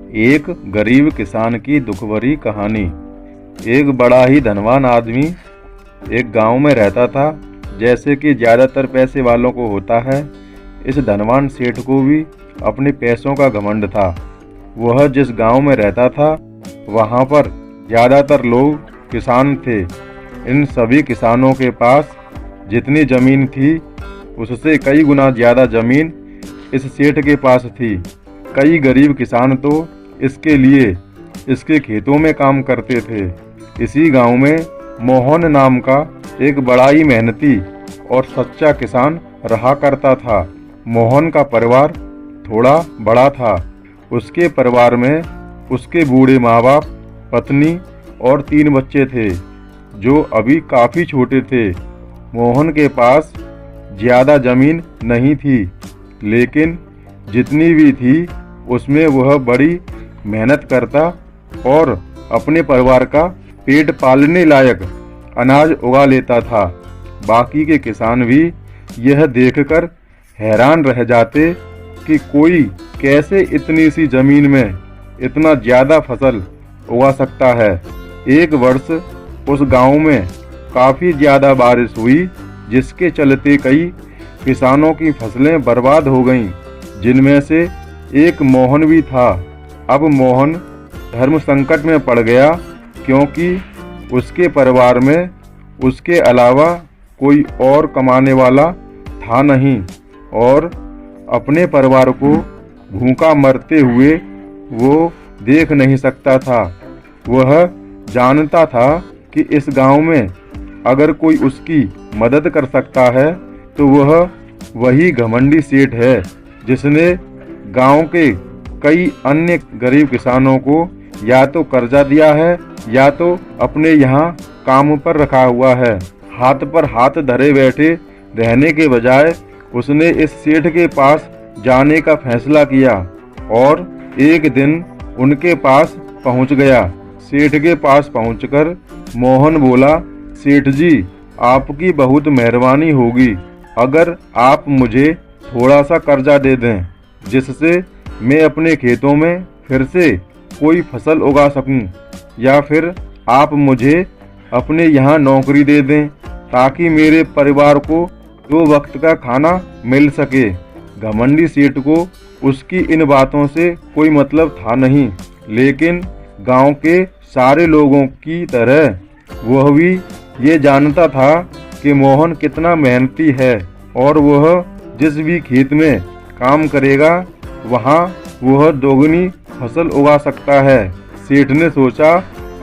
एक गरीब किसान की दुख भरी कहानी। एक बड़ा ही धनवान आदमी एक गांव में रहता था। जैसे कि ज़्यादातर पैसे वालों को होता है, इस धनवान सेठ को भी अपने पैसों का घमंड था। वह जिस गांव में रहता था वहां पर ज़्यादातर लोग किसान थे। इन सभी किसानों के पास जितनी ज़मीन थी उससे कई गुना ज़्यादा ज़मीन इस सेठ के पास थी। कई गरीब किसान तो इसके लिए इसके खेतों में काम करते थे। इसी गांव में मोहन नाम का एक बड़ा ही मेहनती और सच्चा किसान रहा करता था। मोहन का परिवार थोड़ा बड़ा था। उसके परिवार में उसके बूढ़े माँ बाप, पत्नी और 3 बच्चे थे जो अभी काफ़ी छोटे थे। मोहन के पास ज़्यादा ज़मीन नहीं थी, लेकिन जितनी भी थी उसमें वह बड़ी मेहनत करता और अपने परिवार का पेट पालने लायक अनाज उगा लेता था। बाकी के किसान भी यह देखकर हैरान रह जाते कि कोई कैसे इतनी सी ज़मीन में इतना ज़्यादा फसल उगा सकता है। एक वर्ष उस गांव में काफ़ी ज़्यादा बारिश हुई, जिसके चलते कई किसानों की फसलें बर्बाद हो गईं, जिनमें से एक मोहन भी था। अब मोहन धर्म संकट में पड़ गया, क्योंकि उसके परिवार में उसके अलावा कोई और कमाने वाला था नहीं और अपने परिवार को भूखा मरते हुए वो देख नहीं सकता था। वह जानता था कि इस गांव में अगर कोई उसकी मदद कर सकता है तो वह वही घमंडी सेठ है, जिसने गांव के कई अन्य गरीब किसानों को या तो कर्जा दिया है या तो अपने यहाँ काम पर रखा हुआ है। हाथ पर हाथ धरे बैठे रहने के बजाय उसने इस सेठ के पास जाने का फैसला किया और एक दिन उनके पास पहुँच गया। सेठ के पास पहुँचकर मोहन बोला, सेठ जी, आपकी बहुत मेहरबानी होगी अगर आप मुझे थोड़ा सा कर्जा दे दें, जिससे मैं अपने खेतों में फिर से कोई फसल उगा सकूं, या फिर आप मुझे अपने यहाँ नौकरी दे दें ताकि मेरे परिवार को 2 वक्त का खाना मिल सके। घमंडी सेठ को उसकी इन बातों से कोई मतलब था नहीं, लेकिन गांव के सारे लोगों की तरह वह भी ये जानता था कि मोहन कितना मेहनती है और वह जिस भी खेत में काम करेगा वहाँ वह दोगुनी फसल उगा सकता है। सेठ ने सोचा,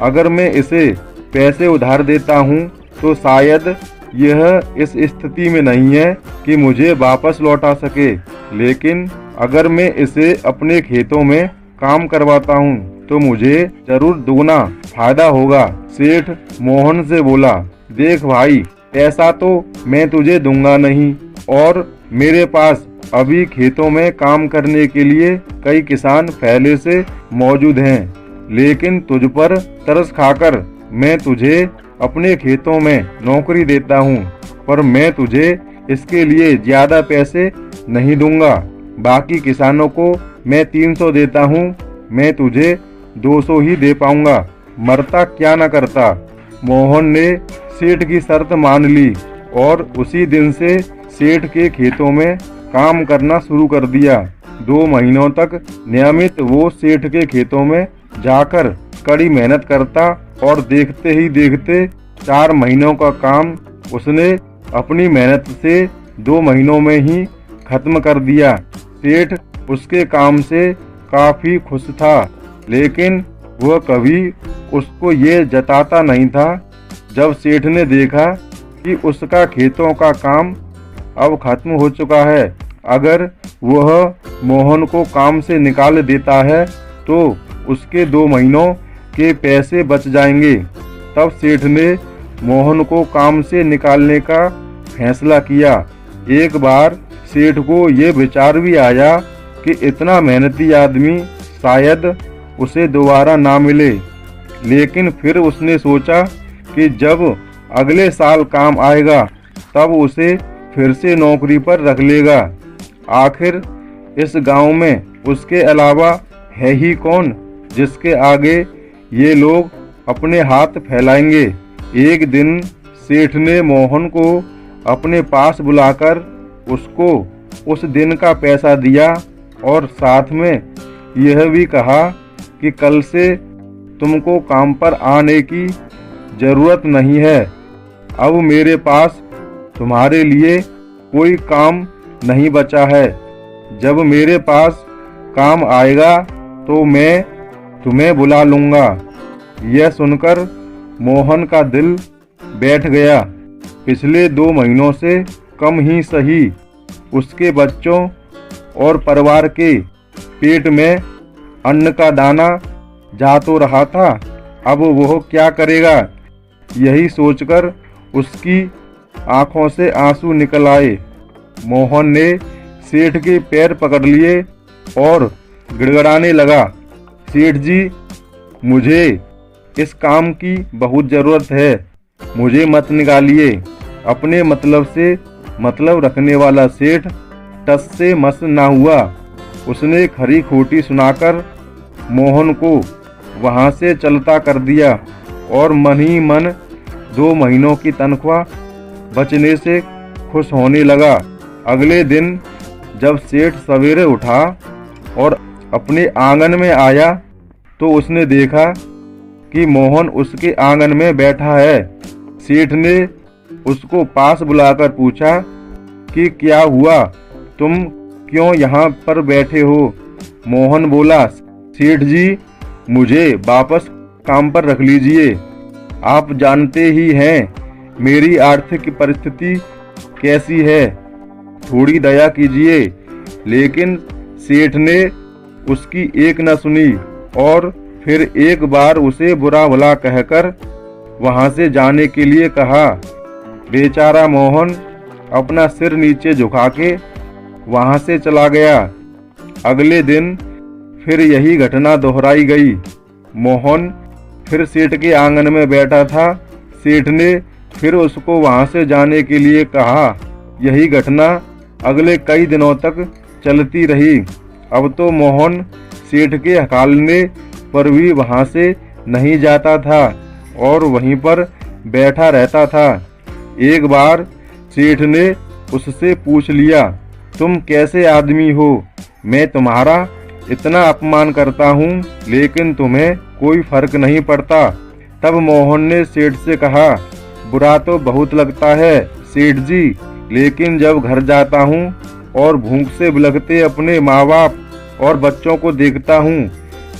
अगर मैं इसे पैसे उधार देता हूँ तो शायद यह इस स्थिति में नहीं है कि मुझे वापस लौटा सके, लेकिन अगर मैं इसे अपने खेतों में काम करवाता हूँ तो मुझे जरूर दुगना फायदा होगा। सेठ मोहन से बोला, देख भाई, पैसा तो मैं तुझे दूंगा नहीं और मेरे पास अभी खेतों में काम करने के लिए कई किसान पहले से मौजूद हैं, लेकिन तुझ पर तरस खाकर मैं तुझे अपने खेतों में नौकरी देता हूँ, पर मैं तुझे इसके लिए ज़्यादा पैसे नहीं दूंगा। बाकी किसानों को मैं 300 देता हूँ, मैं तुझे 200 ही दे पाऊंगा, मरता क्या न करता। मोहन ने सेठ की शर्त मान ली और उसी दिन से सेठ के खेतों में काम करना शुरू कर दिया। 2 महीनों तक नियमित वो सेठ के खेतों में जाकर कड़ी मेहनत करता और देखते ही देखते 4 महीनों का काम उसने अपनी मेहनत से 2 महीनों में ही खत्म कर दिया। सेठ उसके काम से काफ़ी खुश था, लेकिन वह कभी उसको ये जताता नहीं था। जब सेठ ने देखा कि उसका खेतों का काम अब खत्म हो चुका है, अगर वह मोहन को काम से निकाल देता है तो उसके 2 महीनों के पैसे बच जाएंगे, तब सेठ ने मोहन को काम से निकालने का फैसला किया। एक बार सेठ को ये विचार भी आया कि इतना मेहनती आदमी शायद उसे दोबारा ना मिले, लेकिन फिर उसने सोचा कि जब अगले साल काम आएगा तब उसे फिर से नौकरी पर रख लेगा। आखिर इस गांव में उसके अलावा है ही कौन जिसके आगे ये लोग अपने हाथ फैलाएंगे। एक दिन सेठ ने मोहन को अपने पास बुलाकर उसको उस दिन का पैसा दिया और साथ में यह भी कहा कि कल से तुमको काम पर आने की जरूरत नहीं है। अब मेरे पास तुम्हारे लिए कोई काम नहीं बचा है। जब मेरे पास काम आएगा तो मैं तुम्हें बुला लूँगा। यह सुनकर मोहन का दिल बैठ गया। पिछले 2 महीनों से कम ही सही उसके बच्चों और परिवार के पेट में अन्न का दाना जा तो रहा था, अब वह क्या करेगा। यही सोचकर उसकी आंखों से आंसू निकल आए। मोहन ने सेठ के पैर पकड़ लिए और गिड़गिड़ाने लगा, सेठ जी, मुझे इस काम की बहुत ज़रूरत है, मुझे मत निकालिए। अपने मतलब से मतलब रखने वाला सेठ टस से मस ना हुआ। उसने खरी खोटी सुनाकर मोहन को वहाँ से चलता कर दिया और मन ही मन 2 महीनों की तनख्वाह बचने से खुश होने लगा। अगले दिन जब सेठ सवेरे उठा और अपने आंगन में आया तो उसने देखा कि मोहन उसके आंगन में बैठा है। सेठ ने उसको पास बुलाकर पूछा कि क्या हुआ, तुम क्यों यहाँ पर बैठे हो। मोहन बोला, सेठ जी, मुझे वापस काम पर रख लीजिए। आप जानते ही हैं मेरी आर्थिक परिस्थिति कैसी है, थोड़ी दया कीजिए। लेकिन सेठ ने उसकी एक न सुनी और फिर एक बार उसे बुरा भला कहकर वहां से जाने के लिए कहा। बेचारा मोहन अपना सिर नीचे झुका के वहां से चला गया। अगले दिन फिर यही घटना दोहराई गई। मोहन फिर सेठ के आंगन में बैठा था। सेठ ने फिर उसको वहां से जाने के लिए कहा। यही घटना अगले कई दिनों तक चलती रही। अब तो मोहन सेठ के हकालने पर भी वहां से नहीं जाता था और वहीं पर बैठा रहता था। एक बार सेठ ने उससे पूछ लिया, तुम कैसे आदमी हो, मैं तुम्हारा इतना अपमान करता हूँ लेकिन तुम्हें कोई फर्क नहीं पड़ता। तब मोहन ने सेठ से कहा, बुरा तो बहुत लगता है सेठ जी, लेकिन जब घर जाता हूँ और भूख से बिलखते अपने माँ बाप और बच्चों को देखता हूँ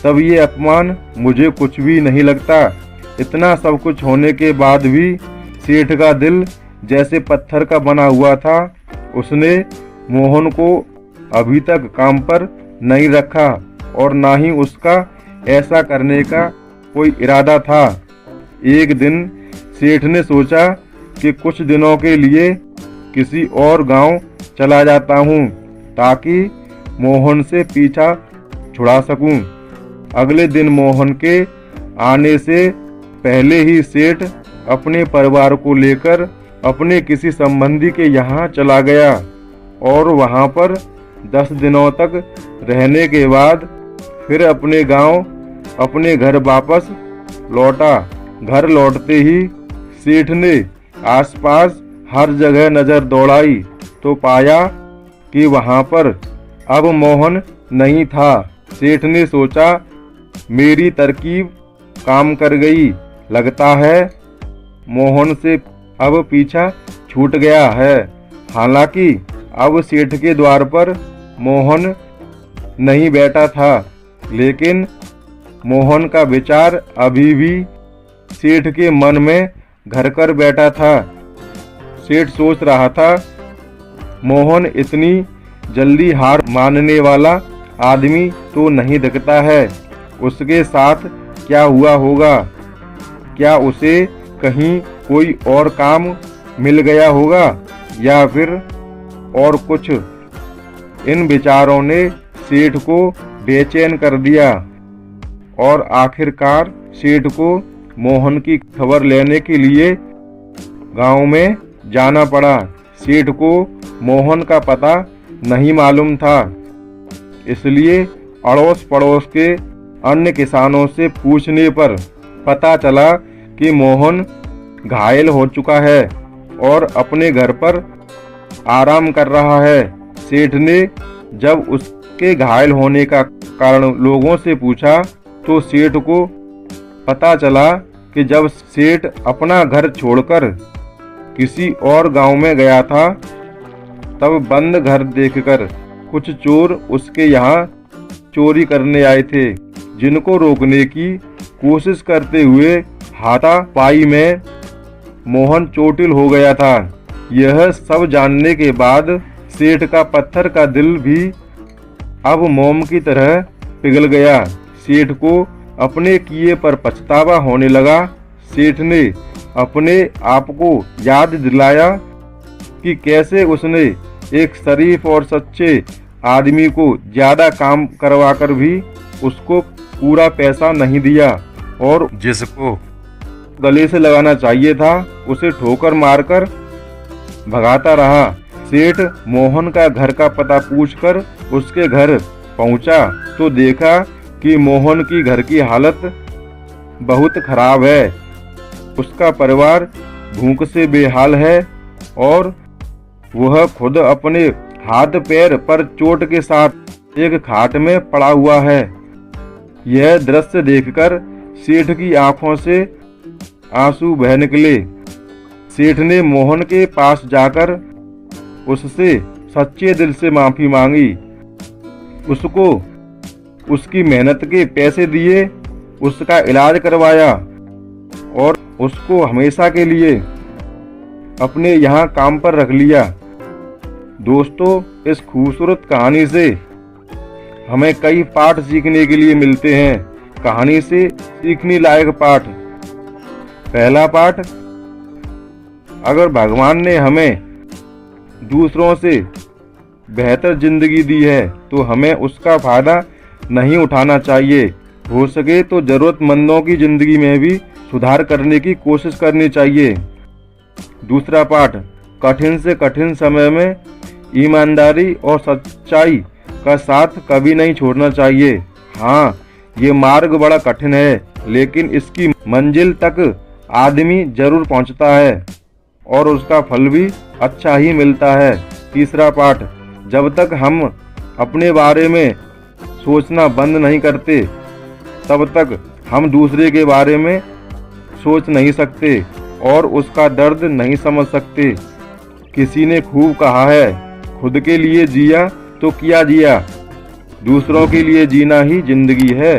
तब ये अपमान मुझे कुछ भी नहीं लगता। इतना सब कुछ होने के बाद भी सेठ का दिल जैसे पत्थर का बना हुआ था। उसने मोहन को अभी तक काम पर नहीं रखा और ना ही उसका ऐसा करने का कोई इरादा था। एक दिन सेठ ने सोचा कि कुछ दिनों के लिए किसी और गांव चला जाता हूं ताकि मोहन से पीछा छुड़ा सकूं। अगले दिन मोहन के आने से पहले ही सेठ अपने परिवार को लेकर अपने किसी संबंधी के यहाँ चला गया और वहाँ पर 10 दिनों तक रहने के बाद फिर अपने गांव अपने घर वापस लौटा। घर लौटते ही सेठ ने आसपास हर जगह नज़र दौड़ाई तो पाया कि वहाँ पर अब मोहन नहीं था। सेठ ने सोचा, मेरी तरकीब काम कर गई, लगता है मोहन से अब पीछा छूट गया है। हालांकि अब सेठ के द्वार पर मोहन नहीं बैठा था, लेकिन मोहन का विचार अभी भी सेठ के मन में घर कर बैठा था। सेठ सोच रहा था, मोहन इतनी जल्दी हार मानने वाला आदमी तो नहीं दिखता है। उसके साथ क्या हुआ होगा, क्या उसे कहीं कोई और काम मिल गया होगा या फिर और कुछ। इन विचारों ने सेठ को बेचैन कर दिया और आखिरकार सेठ को मोहन की खबर लेने के लिए गांव में जाना पड़ा। सेठ को मोहन का पता नहीं मालूम था, इसलिए अड़ोस पड़ोस के अन्य किसानों से पूछने पर पता चला कि मोहन घायल हो चुका है और अपने घर पर आराम कर रहा है। सेठ ने जब उसके घायल होने का कारण लोगों से पूछा तो सेठ को पता चला कि जब सेठ अपना घर छोड़कर किसी और गांव में गया था तब बंद घर देखकर कुछ चोर उसके यहाँ चोरी करने आए थे, जिनको रोकने की कोशिश करते हुए हाथापाई में मोहन चोटिल हो गया था। यह सब जानने के बाद सेठ का पत्थर का दिल भी अब मोम की तरह पिघल गया। सेठ को अपने किए पर पछतावा होने लगा। सेठ ने अपने आप को याद दिलाया कि कैसे उसने एक शरीफ और सच्चे आदमी को ज्यादा काम करवाकर भी उसको पूरा पैसा नहीं दिया और जिसको गले से लगाना चाहिए था उसे ठोकर मारकर भगाता रहा। सेठ मोहन का घर का पता पूछकर उसके घर पहुंचा तो देखा कि मोहन की घर की हालत बहुत खराब है। उसका परिवार भूख से बेहाल है और वह खुद अपने हाथ पैर पर चोट के साथ एक खाट में पड़ा हुआ है। यह दृश्य देखकर सेठ की आंखों से आंसू बह निकले। सेठ ने मोहन के पास जाकर उससे सच्चे दिल से माफी मांगी, उसको उसकी मेहनत के पैसे दिए, उसका इलाज करवाया और उसको हमेशा के लिए अपने यहाँ काम पर रख लिया। दोस्तों, इस खूबसूरत कहानी से हमें कई पाठ सीखने के लिए मिलते हैं। कहानी से सीखने लायक पाठ। पहला पाठ, अगर भगवान ने हमें दूसरों से बेहतर जिंदगी दी है तो हमें उसका फायदा नहीं उठाना चाहिए। हो सके तो जरूरतमंदों की जिंदगी में भी सुधार करने की कोशिश करनी चाहिए। दूसरा पाठ, कठिन से कठिन समय में ईमानदारी और सच्चाई का साथ कभी नहीं छोड़ना चाहिए। हाँ, ये मार्ग बड़ा कठिन है लेकिन इसकी मंजिल तक आदमी जरूर पहुंचता है और उसका फल भी अच्छा ही मिलता है। तीसरा पाठ, जब तक हम अपने बारे में सोचना बंद नहीं करते तब तक हम दूसरे के बारे में सोच नहीं सकते और उसका दर्द नहीं समझ सकते। किसी ने खूब कहा है, खुद के लिए जिया तो क्या जिया, दूसरों के लिए जीना ही जिंदगी है।